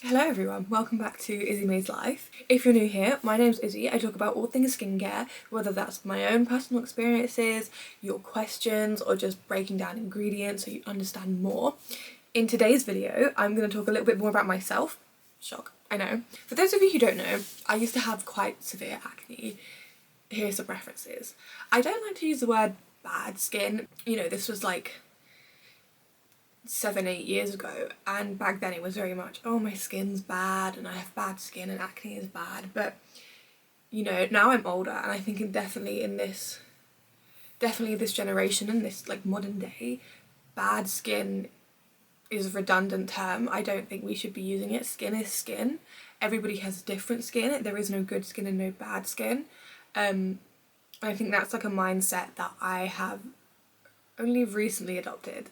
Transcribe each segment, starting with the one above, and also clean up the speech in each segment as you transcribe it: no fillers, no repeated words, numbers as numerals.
Hello everyone, welcome back to Izzy May's Life. If you're new here, my name's Izzy. I talk about all things skincare, whether that's my own personal experiences, your questions, or just breaking down ingredients so you understand more. In today's video, I'm going to talk a little bit more about myself. Shock, I know. For those of you who don't know, I used to have quite severe acne. Here's some references. I don't like to use the word bad skin. You know, this was like 7-8 years ago, and back then it was very much, oh, my skin's bad and I have bad skin and acne is bad. But you know, now I'm older and I think definitely this generation and this like modern day, bad skin is a redundant term. I don't think we should be using it. Skin is skin. Everybody has different skin. There is no good skin and no bad skin. I think that's like a mindset that I have only recently adopted.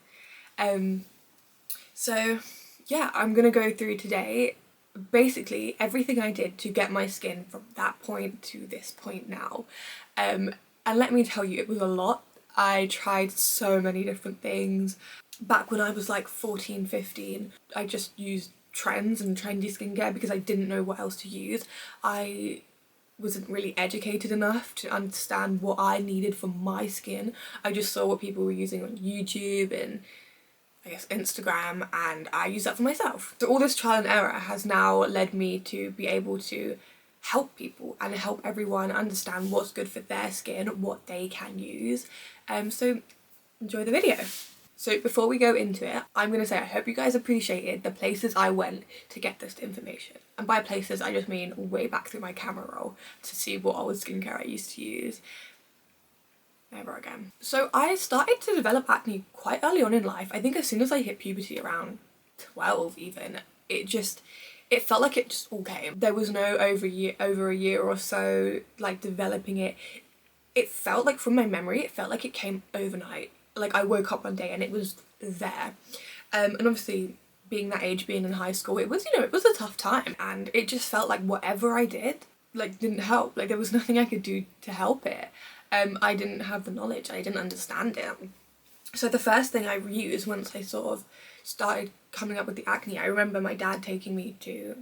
So yeah, I'm gonna go through today basically everything I did to get my skin from that point to this point now. And let me tell you, it was a lot. I tried so many different things. Back when I was like 14, 15, I just used trends and trendy skincare because I didn't know what else to use. I wasn't really educated enough to understand what I needed for my skin. I just saw what people were using on YouTube and I guess Instagram, and I use that for myself. So all this trial and error has now led me to be able to help people and help everyone understand what's good for their skin, what they can use. So enjoy the video. So before we go into it, I'm going to say I hope you guys appreciated the places I went to get this information. And by places, I just mean way back through my camera roll to see what old skincare I used to use. Never again. So I started to develop acne quite early on in life. I think as soon as I hit puberty, around 12 even, it felt like it just all came. There was no over a year or so like developing it. It felt like, from my memory, it felt like it came overnight. Like I woke up one day and it was there. And obviously being that age, being in high school, it was, you know, it was a tough time, and it just felt like whatever I did like didn't help. Like there was nothing I could do to help it. I didn't have the knowledge, I didn't understand it. So the first thing I used once I sort of started coming up with the acne, I remember my dad taking me to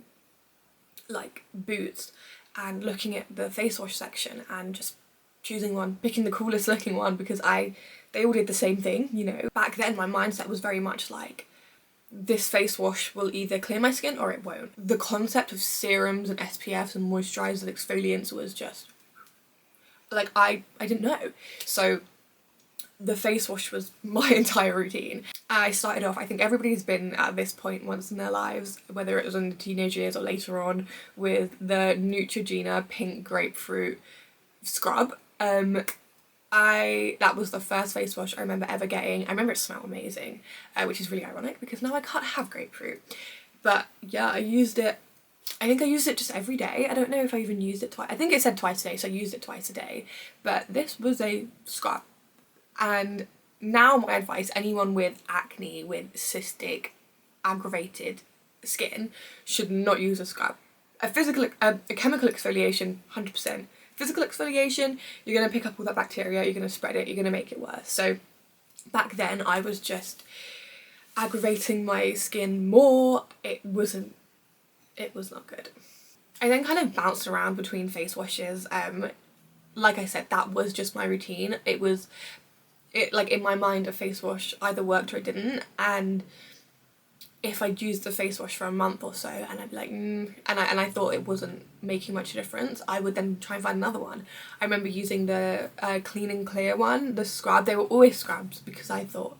like Boots and looking at the face wash section and just choosing one, picking the coolest looking one because they all did the same thing, you know. Back then my mindset was very much like, this face wash will either clear my skin or it won't. The concept of serums and SPFs and moisturisers and exfoliants was just like, I didn't know. So the face wash was my entire routine. I started off, I think everybody's been at this point once in their lives, whether it was in the teenage years or later on, with the Neutrogena pink grapefruit scrub. That was the first face wash I remember ever getting. I remember it smelled amazing, which is really ironic because now I can't have grapefruit. But yeah, I used it. I think I used it just every day. I don't know if I even used it twice. I think it said twice a day, so I used it twice a day. But this was a scrub. And now my advice, anyone with acne, with cystic, aggravated skin, should not use a scrub. A chemical exfoliation, 100%. Physical exfoliation, you're going to pick up all that bacteria, you're going to spread it, you're going to make it worse. So back then I was just aggravating my skin more. It was not good. I then kind of bounced around between face washes. Like I said, that was just my routine. It like in my mind, a face wash either worked or it didn't, and if I'd used the face wash for a month or so and I'd be like, and I thought it wasn't making much difference, I would then try and find another one. I remember using the Clean and Clear one, the scrub. They were always scrubs because I thought,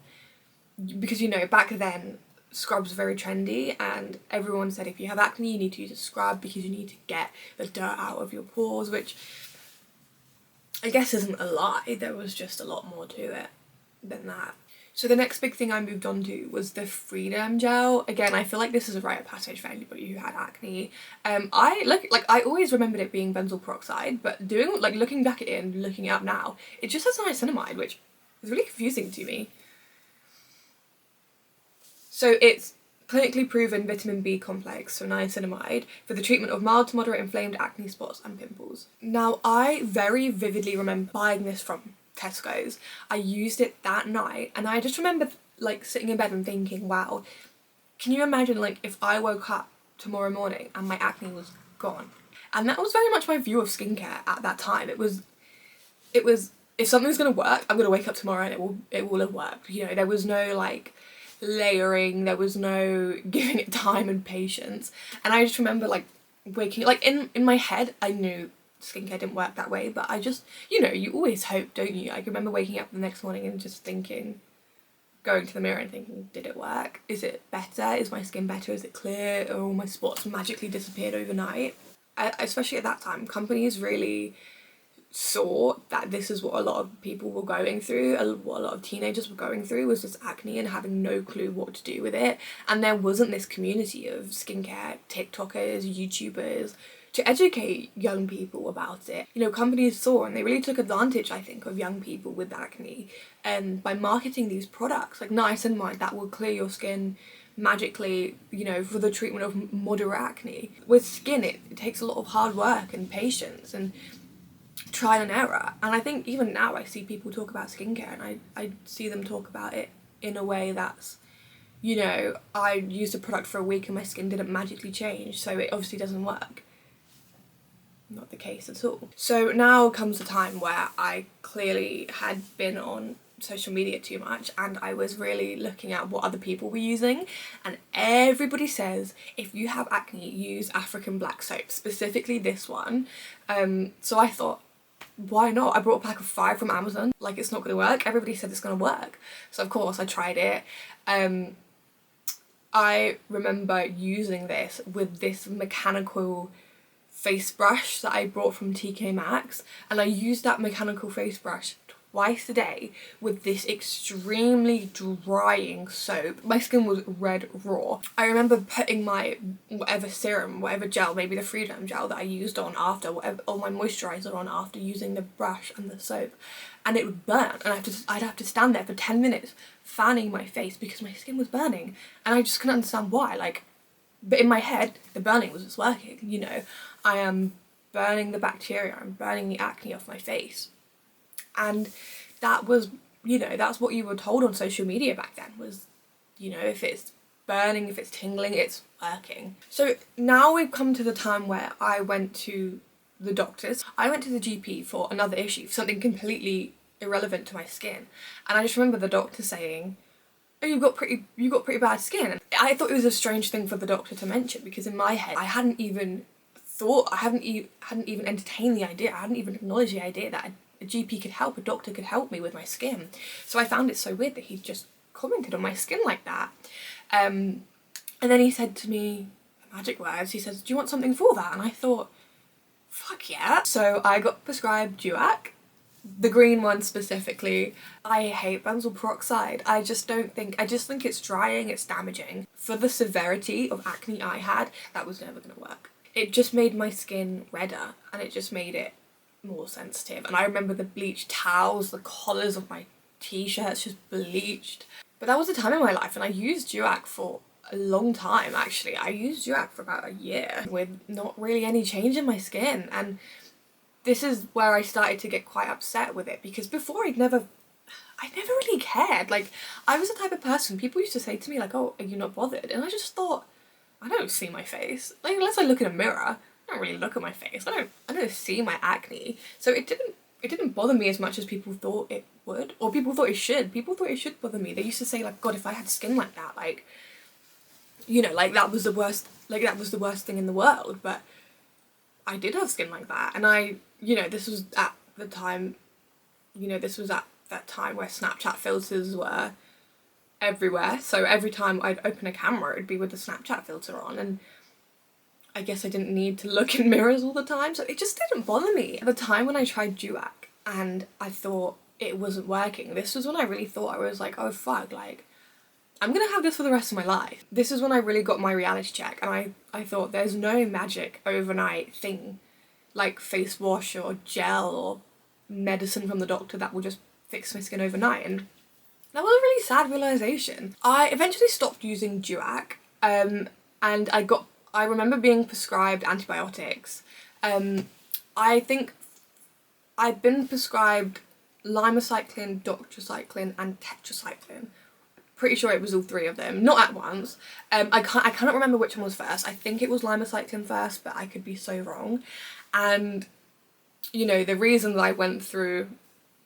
because you know, back then scrubs were very trendy and everyone said if you have acne you need to use a scrub because you need to get the dirt out of your pores, which I guess isn't a lie. There was just a lot more to it than that. So the next big thing I moved on to was the Freedom gel. Again, I feel like this is a rite of passage for anybody who had acne. I always remembered it being benzoyl peroxide, but looking back at it and looking it up now, it just has niacinamide, which is really confusing to me. So it's clinically proven vitamin B complex, so niacinamide, for the treatment of mild to moderate inflamed acne spots and pimples. Now, I very vividly remember buying this from Tesco's. I used it that night and I just remember like sitting in bed and thinking, wow, can you imagine like if I woke up tomorrow morning and my acne was gone. And that was very much my view of skincare at that time. It was if something's gonna work, I'm gonna wake up tomorrow and it will have worked. You know, there was no like layering, there was no giving it time and patience. And I just remember like waking, like in my head I knew skincare didn't work that way, but I just, you know, you always hope, don't you? I remember waking up the next morning and just thinking, going to the mirror and thinking, did it work? Is it better? Is my skin better? Is it clear? Or all my spots magically disappeared overnight? Especially at that time, companies really saw that this is what a lot of people were going through, what a lot of teenagers were going through, was this acne and having no clue what to do with it. And there wasn't this community of skincare TikTokers, YouTubers to educate young people about it. You know, companies saw and they really took advantage, I think, of young people with acne by marketing these products like Niacinamide that will clear your skin magically, you know, for the treatment of moderate acne. With skin, it takes a lot of hard work and patience and trial and error. And I think even now I see people talk about skincare and I see them talk about it in a way that's, you know, I used a product for a week and my skin didn't magically change, so it obviously doesn't work. Not the case at all. So now comes the time where I clearly had been on social media too much and I was really looking at what other people were using, and everybody says if you have acne use African black soap, specifically this one. So I thought, why not? I brought a pack of 5 from Amazon, like it's not gonna work. Everybody said it's gonna work, so of course I tried it. I remember using this with this mechanical face brush that I brought from TK Maxx, and I used that mechanical face brush twice a day with this extremely drying soap. My skin was red raw. I remember putting my whatever serum, whatever gel, maybe the Freedom gel that I used on after, whatever, or my moisturiser on after using the brush and the soap, and it would burn, and I'd have to stand there for 10 minutes fanning my face because my skin was burning, and I just couldn't understand why. Like, but in my head the burning was just working, you know. I am burning the bacteria, I'm burning the acne off my face. And that was, you know, that's what you were told on social media back then was, you know, if it's burning, if it's tingling, it's working. So now we've come to the time where I went to the doctors. I went to the GP for another issue, something completely irrelevant to my skin. And I just remember the doctor saying, oh, you've got pretty bad skin. And I thought it was a strange thing for the doctor to mention, because in my head I hadn't even entertained the idea, I hadn't even acknowledged the idea that a GP could help, a doctor could help me with my skin. So I found it so weird that he just commented on my skin like that. And then he said to me, magic words, he says, do you want something for that? And I thought, fuck yeah. So I got prescribed Duac, the green one specifically. I hate benzoyl peroxide. I just think it's drying, it's damaging. For the severity of acne I had, that was never gonna work. It just made my skin redder and it just made it more sensitive. And I remember the bleached towels, the collars of my t-shirts just bleached. But that was a time in my life, and I used Duac for a long time actually. I used Duac for about a year with not really any change in my skin, and this is where I started to get quite upset with it, because before I never really cared. Like, I was the type of person, people used to say to me like, oh, are you not bothered? And I just thought, I don't see my face. Like, unless I look in a mirror, I don't really look at my face. I don't see my acne. So it didn't bother me as much as people thought it would, or people thought it should. People thought it should bother me. They used to say like, God, if I had skin like that, like, you know, like that was the worst thing in the world. But I did have skin like that, and you know, this was at the time, you know, this was at that time where Snapchat filters were everywhere. So every time I'd open a camera, it'd be with the Snapchat filter on, and I guess I didn't need to look in mirrors all the time, so it just didn't bother me. At the time when I tried Duac and I thought it wasn't working, this was when I really thought, I was like, oh fuck, like, I'm gonna have this for the rest of my life. This is when I really got my reality check, and I thought there's no magic overnight thing like face wash or gel or medicine from the doctor that will just fix my skin overnight. And that was a really sad realization. I eventually stopped using Duac, and I remember being prescribed antibiotics. I think I'd been prescribed Lymecycline, doxycycline and tetracycline Pretty sure it was all three of them, not at once. I cannot remember which one was first. I think it was Lymecycline first, but I could be so wrong. And, you know, the reason that I went through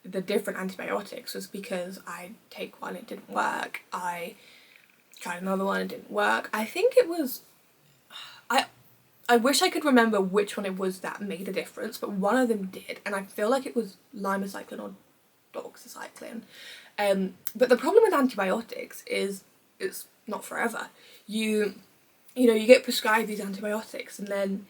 the different antibiotics was because I take one, it didn't work. I tried another one, it didn't work. I think it was, I wish I could remember which one it was that made a difference, but one of them did, and I feel like it was Lymecycline or doxycycline. But the problem with antibiotics is it's not forever. You know, you get prescribed these antibiotics, and then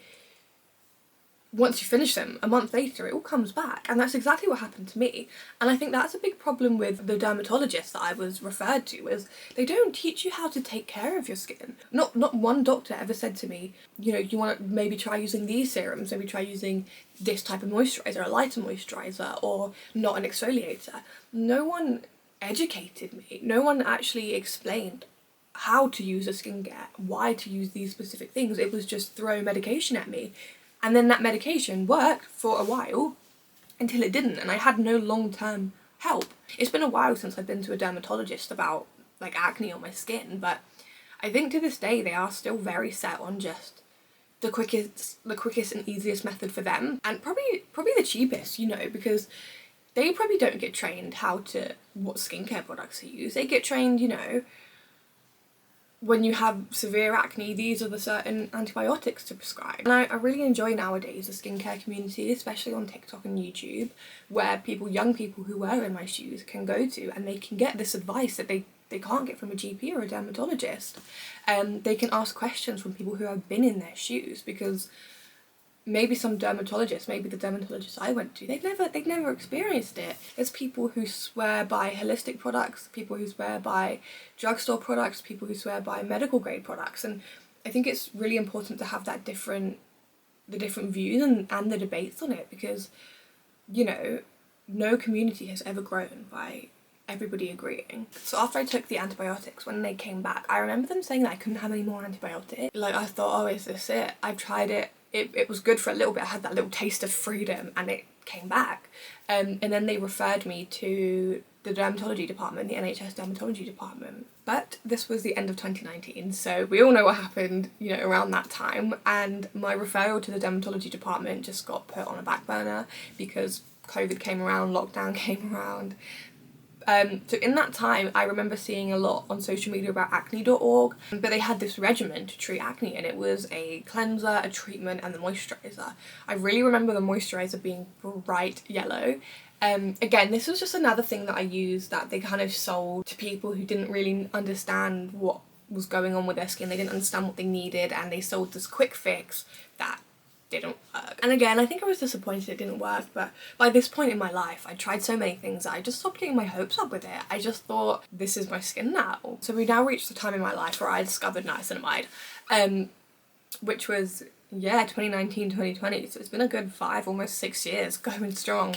once you finish them, a month later, it all comes back. And that's exactly what happened to me. And I think that's a big problem with the dermatologists that I was referred to, is they don't teach you how to take care of your skin. Not one doctor ever said to me, you know, you want to maybe try using these serums, maybe try using this type of moisturiser, a lighter moisturiser, or not an exfoliator. No one educated me. No one actually explained how to use a skincare, why to use these specific things. It was just throw medication at me. And then that medication worked for a while until it didn't, and I had no long-term help. It's been a while since I've been to a dermatologist about like acne on my skin, but I think to this day they are still very set on just the quickest and easiest method for them, and probably the cheapest, you know, because they probably don't get trained what skincare products to use. They get trained, you know, when you have severe acne, these are the certain antibiotics to prescribe. And I really enjoy nowadays the skincare community, especially on TikTok and YouTube, where young people who were in my shoes can go to, and they can get this advice that they can't get from a GP or a dermatologist. They can ask questions from people who have been in their shoes, because maybe the dermatologist I went to, they've never experienced it. There's people who swear by holistic products, people who swear by drugstore products, people who swear by medical grade products, and I think it's really important to have the different views and the debates on it, because, you know, no community has ever grown by everybody agreeing. So after I took the antibiotics, when they came back, I remember them saying that I couldn't have any more antibiotics. Like, I thought, oh, is this it? I've tried it. It was good for a little bit. I had that little taste of freedom, and it came back. And then they referred me to the dermatology department, the NHS dermatology department. But this was the end of 2019, so we all know what happened, you know, around that time. And my referral to the dermatology department just got put on a back burner because COVID came around, lockdown came around. So in that time, I remember seeing a lot on social media about acne.org, but they had this regimen to treat acne, and it was a cleanser, a treatment, and the moisturiser. I really remember the moisturiser being bright yellow. Again, this was just another thing that I used that they kind of sold to people who didn't really understand what was going on with their skin. They didn't understand what they needed, and they sold this quick fix that didn't work. And again, I think I was disappointed it didn't work, but by this point in my life, I tried so many things that I just stopped getting my hopes up with it. I just thought, this is my skin now. So we now reached the time in my life where I discovered niacinamide, which was, yeah, 2019, 2020. So it's been a good 5, almost 6 years going strong.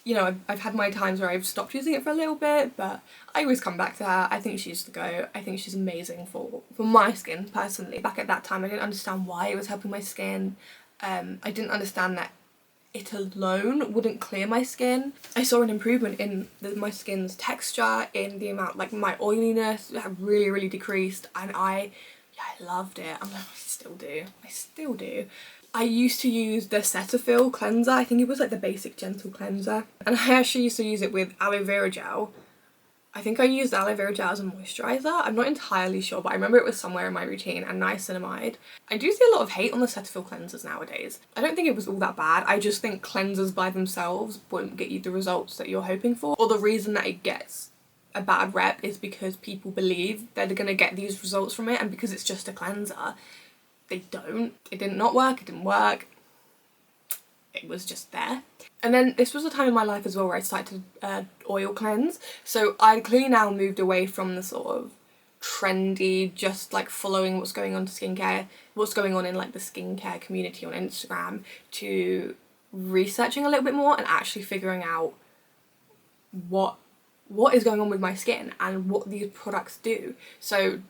You know, I've had my times where I've stopped using it for a little bit, but I always come back to her. I think she's the go. I think she's amazing for my skin, personally. Back at that time, I didn't understand why it was helping my skin. I didn't understand that it alone wouldn't clear my skin. I saw an improvement in my skin's texture, in the amount, like, my oiliness had really, really decreased, and I loved it. I still do. I used to use the Cetaphil cleanser. I think it was like the basic gentle cleanser. And I actually used to use it with aloe vera gel. I think I used aloe vera gel as a moisturiser. I'm not entirely sure, but I remember it was somewhere in my routine, and niacinamide. I do see a lot of hate on the Cetaphil cleansers nowadays. I don't think it was all that bad. I just think cleansers by themselves won't get you the results that you're hoping for. Or the reason that it gets a bad rep is because people believe they're going to get these results from it, and because it's just a cleanser, they don't. It did not work, it didn't work. It was just there. And then this was a time in my life as well where I started to oil cleanse. So I clearly now moved away from the sort of trendy, just like following what's going on in like the skincare community on Instagram, to researching a little bit more and actually figuring out what is going on with my skin and what these products do. So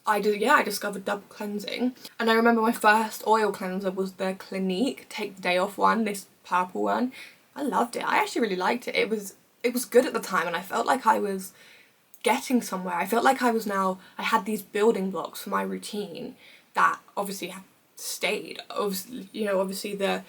I discovered double cleansing, and I remember my first oil cleanser was the Clinique Take the Day Off one, this purple one. I loved it. I actually really liked it. It was good at the time, and I felt like I was getting somewhere. I felt like I had these building blocks for my routine that obviously have stayed. Obviously, you know, obviously the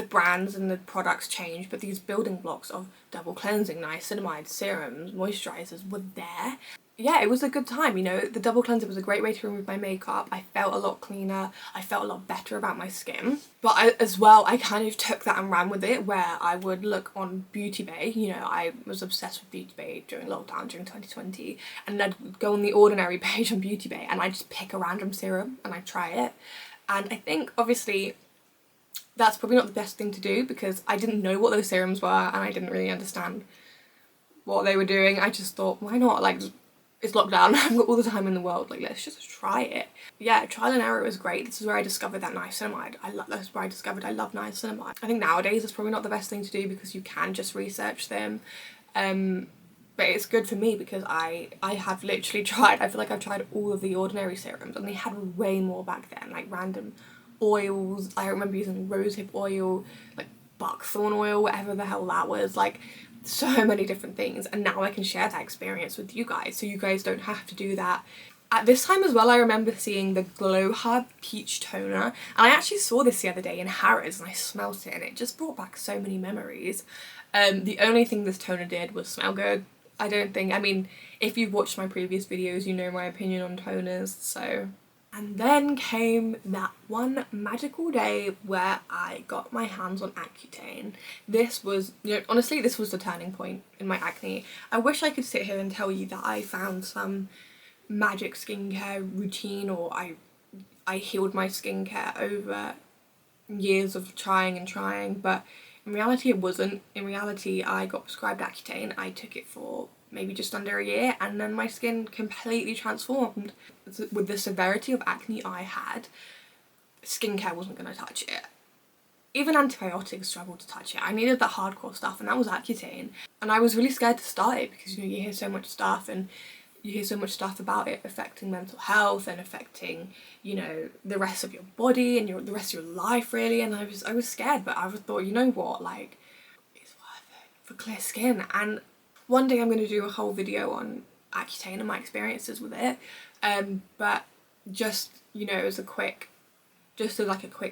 brands and the products change, but these building blocks of double cleansing, niacinamide, serums, moisturisers were there. Yeah, it was a good time, you know. The double cleanser was a great way to remove my makeup. I felt a lot cleaner. I felt a lot better about my skin. But I kind of took that and ran with it, where I would look on Beauty Bay. You know, I was obsessed with Beauty Bay during lockdown, during 2020. And I'd go on the Ordinary page on Beauty Bay and I'd just pick a random serum and I'd try it. And I think, obviously, that's probably not the best thing to do because I didn't know what those serums were and I didn't really understand what they were doing. I just thought, why not? Like, it's lockdown, I've got all the time in the world, like, let's just try it. Yeah, trial and error was great. This is where I discovered that niacinamide. That's where I discovered I love niacinamide. I think nowadays it's probably not the best thing to do because you can just research them. But it's good for me because I have literally tried, I feel like I've tried all of the Ordinary serums and they had way more back then, like random oils. I remember using rosehip oil, like buckthorn oil, whatever the hell that was, like so many different things, and now I can share that experience with you guys so you guys don't have to do that. At this time as well, I remember seeing the Glow Hub Peach Toner, and I actually saw this the other day in Harrods and I smelt it and it just brought back so many memories. The only thing this toner did was smell good. I mean, if you've watched my previous videos, you know my opinion on toners, so. And then came that one magical day where I got my hands on Accutane. This was, you know, honestly, this was the turning point in my acne. I wish I could sit here and tell you that I found some magic skincare routine, or I healed my skincare over years of trying, but in reality it wasn't. In reality, I got prescribed Accutane, I took it for maybe just under a year, and then my skin completely transformed. With the severity of acne I had, skincare wasn't going to touch it. Even antibiotics struggled to touch it. I needed that hardcore stuff, and that was Accutane. And I was really scared to start it because, you know, you hear so much stuff about it affecting mental health and affecting, you know, the rest of your body and the rest of your life, really. And I was scared, but I thought, you know what, like, it's worth it for clear skin. And one day I'm going to do a whole video on Accutane and my experiences with it, but just, you know, as a quick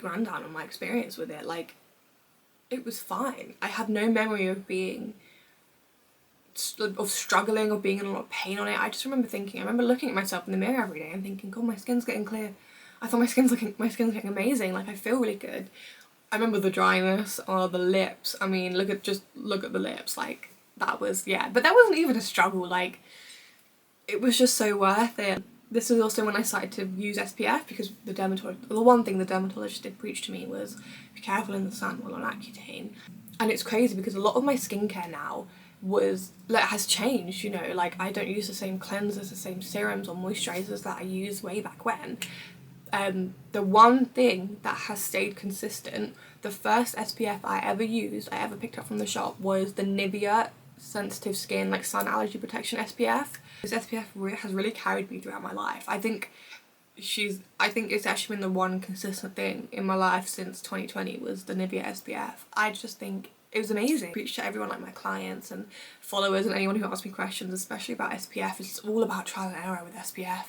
rundown on my experience with it, like, it was fine. I have no memory of struggling or being in a lot of pain on it. I remember looking at myself in the mirror every day and thinking, God, my skin's getting clear. I thought my skin's getting amazing, like, I feel really good. I remember the dryness or the lips. I mean, look at the lips, like, that was, yeah, but that wasn't even a struggle, like, it was just so worth it. This is also when I started to use SPF because the one thing the dermatologist did preach to me was be careful in the sun while on Accutane. And it's crazy because a lot of my skincare now has changed, you know, like, I don't use the same cleansers, the same serums or moisturisers that I used way back when. The one thing that has stayed consistent, the first SPF I ever picked up from the shop, was the Nivea Sensitive Skin, like, Sun Allergy Protection SPF. This SPF has really carried me throughout my life. I think it's actually been the one consistent thing in my life since 2020 was the Nivea SPF. I just think it was amazing. I preach to everyone, like my clients and followers and anyone who asks me questions, especially about SPF. It's all about trial and error with SPF.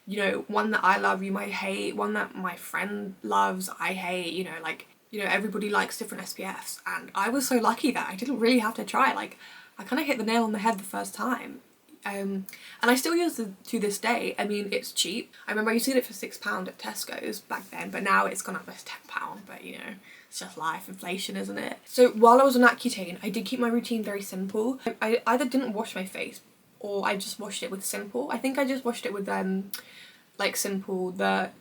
You know, one that I love, you might hate. One that my friend loves, I hate. You know, like, you know, everybody likes different SPFs. And I was so lucky that I didn't really have to try. Like, I kind of hit the nail on the head the first time. And I still use it to this day. I mean, it's cheap. I remember I used to get it for £6 at Tesco's back then, but now it's gone up as £10, but, you know, it's just life, inflation, isn't it? So while I was on Accutane, I did keep my routine very simple. I either didn't wash my face or I just washed it with Simple. I think I just washed it with like Simple, the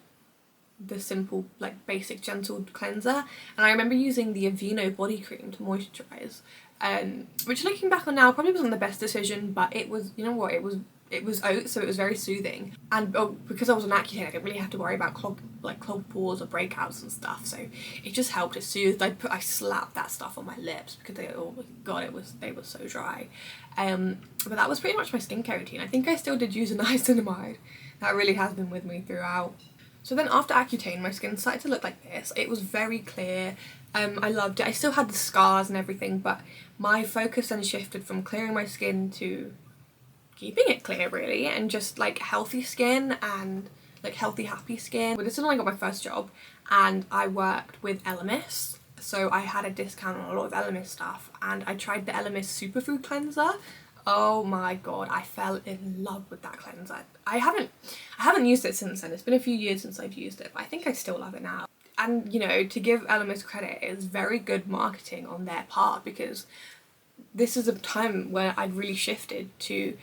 simple, like, basic gentle cleanser. And I remember using the Aveeno body cream to moisturise. Which, looking back on now, probably wasn't the best decision, but it was, you know what, it was oat, so it was very soothing. And because I was on Accutane, I didn't really have to worry about clogged pores or breakouts and stuff, so it just helped. It soothed. I slapped that stuff on my lips because they were so dry. But that was pretty much my skincare routine. I think I still did use a niacinamide. That really has been with me throughout. So then after Accutane, my skin started to look like this. It was very clear. I loved it. I still had the scars and everything, but my focus then shifted from clearing my skin to keeping it clear really, and just like healthy skin and like healthy happy skin. But this is when I got my first job and I worked with Elemis, so I had a discount on a lot of Elemis stuff, and I tried the Elemis superfood cleanser. Oh my god, I fell in love with that cleanser. I haven't used it since then. It's been a few years since I've used it, but I think I still love it now. And you know, to give Elemis credit, it's very good marketing on their part, because this is a time where I'd really shifted to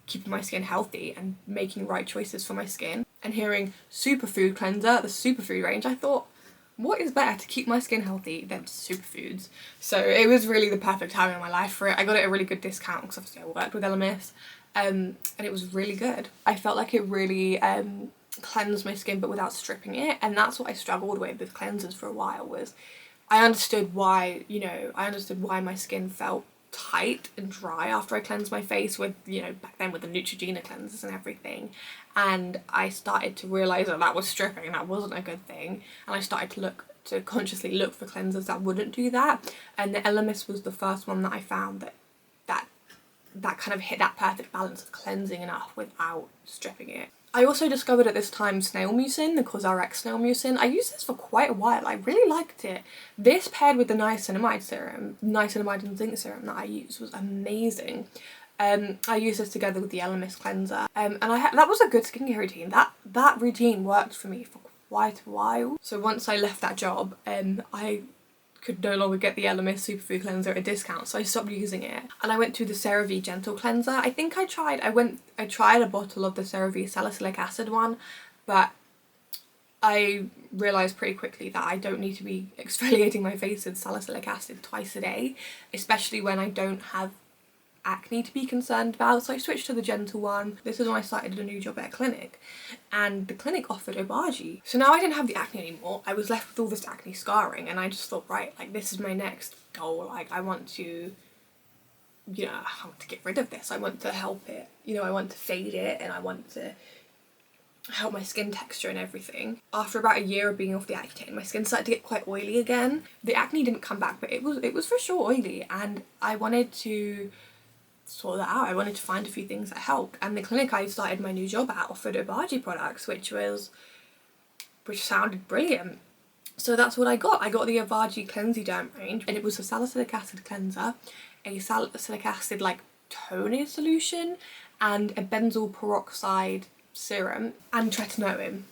keeping my skin healthy and making right choices for my skin. And hearing superfood cleanser, the superfood range, I thought, what is better to keep my skin healthy than superfoods? So it was really the perfect time in my life for it. I got it at a really good discount because obviously I worked with Elemis, and it was really good. I felt like it really cleansed my skin but without stripping it, and that's what I struggled with cleansers for a while. Was I understood why, you know, I understood why my skin felt tight and dry after I cleansed my face with, you know, back then with the Neutrogena cleansers and everything, and I started to realise that that was stripping, that wasn't a good thing, and I started to consciously look for cleansers that wouldn't do that, and the Elemis was the first one that I found that kind of hit that perfect balance of cleansing enough without stripping it. I also discovered at this time snail mucin, the CosRX snail mucin. I used this for quite a while. I really liked it. This paired with the niacinamide serum, niacinamide and zinc serum that I used, was amazing. I used this together with the Elemis cleanser, and that was a good skincare routine. That routine worked for me for quite a while. So once I left that job, I could no longer get the Elemis superfood cleanser at a discount, so I stopped using it, and I went to the CeraVe gentle cleanser. I think I tried a bottle of the CeraVe salicylic acid one, but I realised pretty quickly that I don't need to be exfoliating my face with salicylic acid twice a day, especially when I don't have acne to be concerned about, so I switched to the gentle one. This is when I started a new job at a clinic, and the clinic offered Obagi. So now I didn't have the acne anymore. I was left with all this acne scarring, and I just thought, right, like this is my next goal. Like I want to, you know, I want to get rid of this. I want to help it, you know, I want to fade it, and I want to help my skin texture and everything. After about a year of being off the Accutane, my skin started to get quite oily again. The acne didn't come back, but it was for sure oily, and I wanted to sort that out. I wanted to find a few things that helped, and the clinic I started my new job at offered Obagi products, which sounded brilliant. So that's what I got. I got the Obagi Cleansiderm range, and it was a salicylic acid cleanser, a salicylic acid like toner solution, and a benzoyl peroxide serum, and Tretinoin.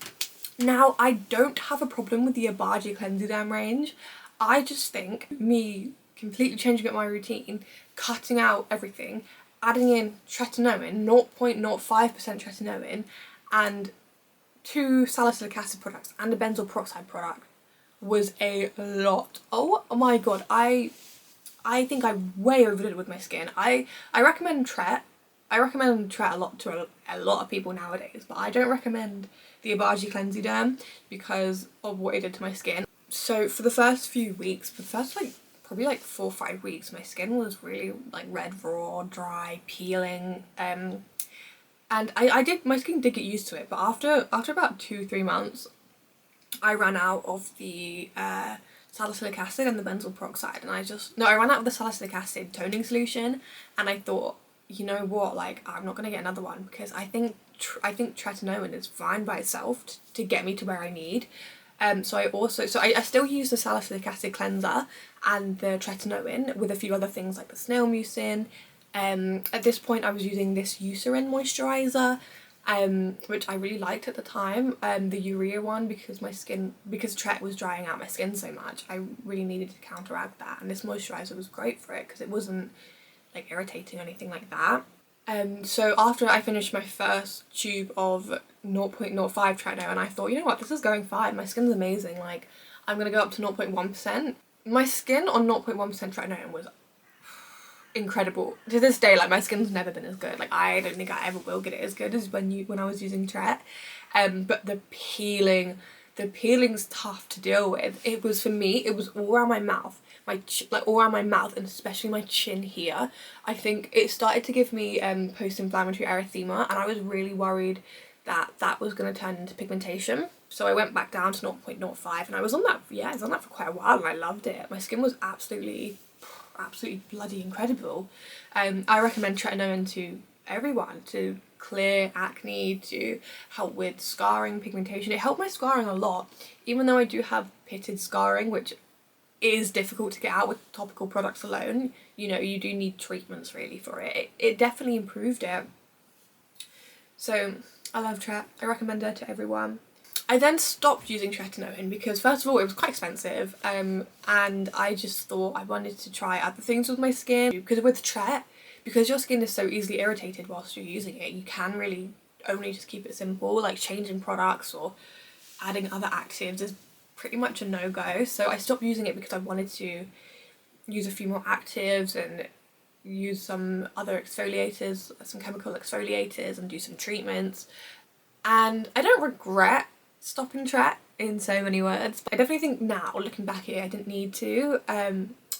Now, I don't have a problem with the Obagi Cleansiderm range. I just think me completely changing up my routine, cutting out everything, adding in Tretinoin, 0.05% Tretinoin, and 2 salicylic acid products and a benzoyl peroxide product was a lot. Oh my god, I think I way overdid it with my skin. I recommend Tret. I recommend Tret a lot to a lot of people nowadays, but I don't recommend the Obagi Cleansiderm because of what it did to my skin. So for the first few weeks, for the first probably 4 or 5 weeks, my skin was really like red, raw, dry, peeling, and my skin did get used to it, but after about 2-3 months, I ran out of the salicylic acid and the benzoyl peroxide, and I ran out of the salicylic acid toning solution, and I thought, you know what, like I'm not gonna get another one, because I think Tretinoin is fine by itself to get me to where I need. So I still use the salicylic acid cleanser and the Tretinoin with a few other things like the snail mucin. At this point I was using this Eucerin moisturiser, which I really liked at the time, the urea one, because Tret was drying out my skin so much. I really needed to counteract that, and this moisturiser was great for it because it wasn't like irritating or anything like that. So after I finished my first tube of 0.05 Tretinoin, I thought, you know what, this is going fine, my skin's amazing, like I'm gonna go up to 0.1%. My skin on 0.1% Tretinoin was incredible. To this day, like my skin's never been as good. Like I don't think I ever will get it as good as when I was using Tret. But the peeling's tough to deal with. It was, for me, it was all around my mouth. All around my mouth, and especially my chin here. I think it started to give me post-inflammatory erythema, and I was really worried that was going to turn into pigmentation. So I went back down to 0.05, and I was on that for quite a while, and I loved it. My skin was absolutely bloody incredible. I recommend Tretinoin to everyone, to clear acne, to help with scarring, pigmentation. It helped my scarring a lot, even though I do have pitted scarring, which is difficult to get out with topical products alone. You know, you do need treatments really for it. It definitely improved it. So I love Tret. I recommend it to everyone. I then stopped using Tretinoin because first of all it was quite expensive, and I just thought I wanted to try other things with my skin. Because with Tret, because your skin is so easily irritated whilst you're using it, you can really only just keep it simple. Like changing products or adding other actives is pretty much a no-go. So I stopped using it because I wanted to use a few more actives and use some other exfoliators, some chemical exfoliators, and do some treatments. And I don't regret stopping Tret in so many words. I definitely think now, looking back here, I didn't need to.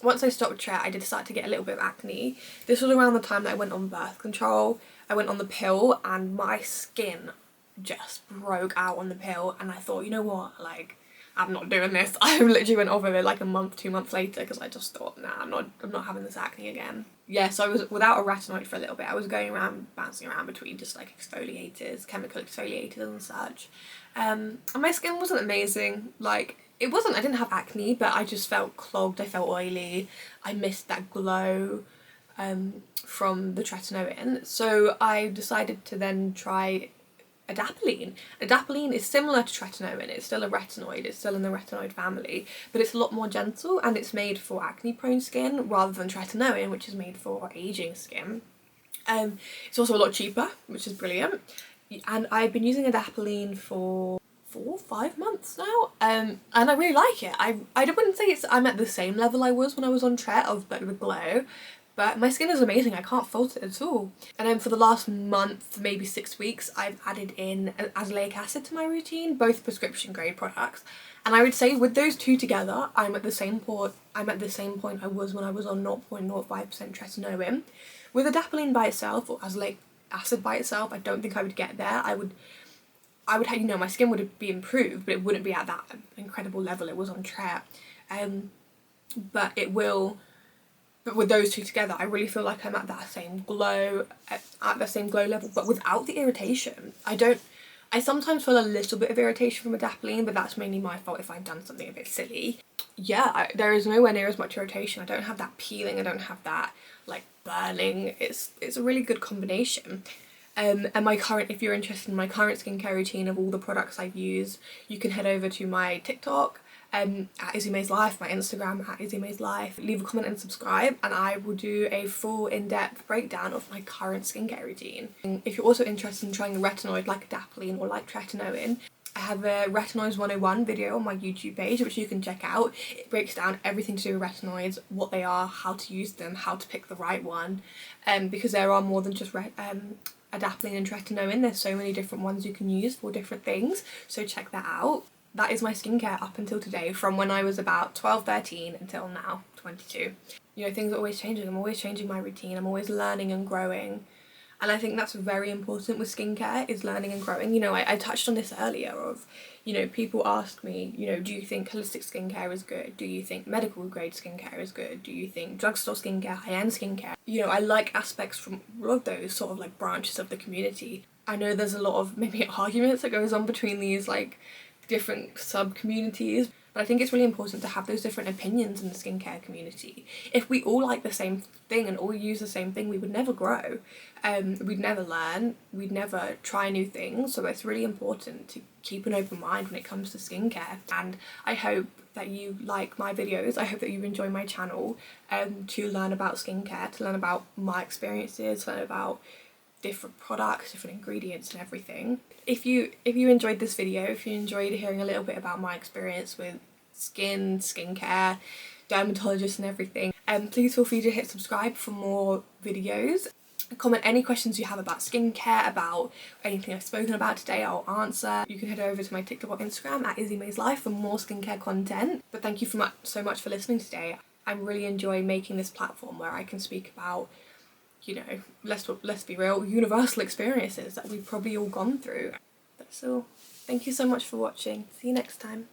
Once I stopped Tret, I did start to get a little bit of acne. This was around the time that I went on birth control. I went on the pill and my skin just broke out on the pill, and I thought, you know what, like, I'm not doing this. I literally went off of it like a month, 2 months later, because I just thought, nah, I'm not having this acne again. Yeah, so I was without a retinoid for a little bit. I was going around, bouncing around between just like exfoliators, chemical exfoliators and such. And my skin wasn't amazing. Like, it wasn't, I didn't have acne, but I just felt clogged, I felt oily. I missed that glow from the Tretinoin. So I decided to then try Adapalene. Adapalene is similar to Tretinoin. It's still a retinoid, it's still in the retinoid family, but it's a lot more gentle, and it's made for acne prone skin rather than Tretinoin, which is made for aging skin. It's also a lot cheaper, which is brilliant, and I've been using Adapalene for 4 or 5 months now, and I really like it. I wouldn't say I'm at the same level I was when I was on Tret of like the glow, but my skin is amazing. I can't fault it at all. And then for the last month, maybe 6 weeks, I've added in an Azelaic acid to my routine, both prescription grade products. And I would say with those two together, I'm at the same point I was when I was on 0.05% Tretinoin. With Adapalene by itself, or Azelaic acid by itself, I don't think I would get there. I would have, you know, my skin would be improved, but it wouldn't be at that incredible level it was on Tret. But it will. But with those two together, I really feel like I'm at that same glow, at the same glow level, but without the irritation. I sometimes feel a little bit of irritation from Adapalene, but that's mainly my fault if I've done something a bit silly. Yeah, there is nowhere near as much irritation. I don't have that peeling, I don't have that, like, burning. It's a really good combination. And if you're interested in my current skincare routine of all the products I've used, you can head over to my TikTok, at Izzy May's Life, my Instagram at Izzy May's Life. Leave a comment and subscribe, and I will do a full in-depth breakdown of my current skincare routine. And if you're also interested in trying a retinoid like Adapalene or like Tretinoin, I have a Retinoids 101 video on my YouTube page which you can check out. It breaks down everything to do with retinoids, what they are, how to use them, how to pick the right one, because there are more than just Adapalene and Tretinoin. There's so many different ones you can use for different things, so check that out. That is my skincare up until today, from when I was about 12, 13 until now, 22. You know, things are always changing. I'm always changing my routine. I'm always learning and growing. And I think that's very important with skincare, is learning and growing. You know, I touched on this earlier of, you know, people ask me, you know, do you think holistic skincare is good? Do you think medical grade skincare is good? Do you think drugstore skincare, high-end skincare? You know, I like aspects from all of those sort of like branches of the community. I know there's a lot of maybe arguments that goes on between these like different sub-communities, but I think it's really important to have those different opinions in the skincare community. If we all like the same thing and all use the same thing, we would never grow, we'd never learn, we'd never try new things. So it's really important to keep an open mind when it comes to skincare, and I hope that you like my videos. I hope that you enjoy my channel to learn about skincare, to learn about my experiences, to learn about different products, different ingredients and everything. If you enjoyed this video, if you enjoyed hearing a little bit about my experience with skincare, dermatologists and everything, please feel free to hit subscribe for more videos. Comment any questions you have about skincare, about anything I've spoken about today, I'll answer. You can head over to my TikTok or Instagram at Izzy May's Life for more skincare content. But thank you so much for listening today. I'm really enjoying making this platform where I can speak about, you know, let's be real, universal experiences that we've probably all gone through. That's all. Thank you so much for watching. See you next time.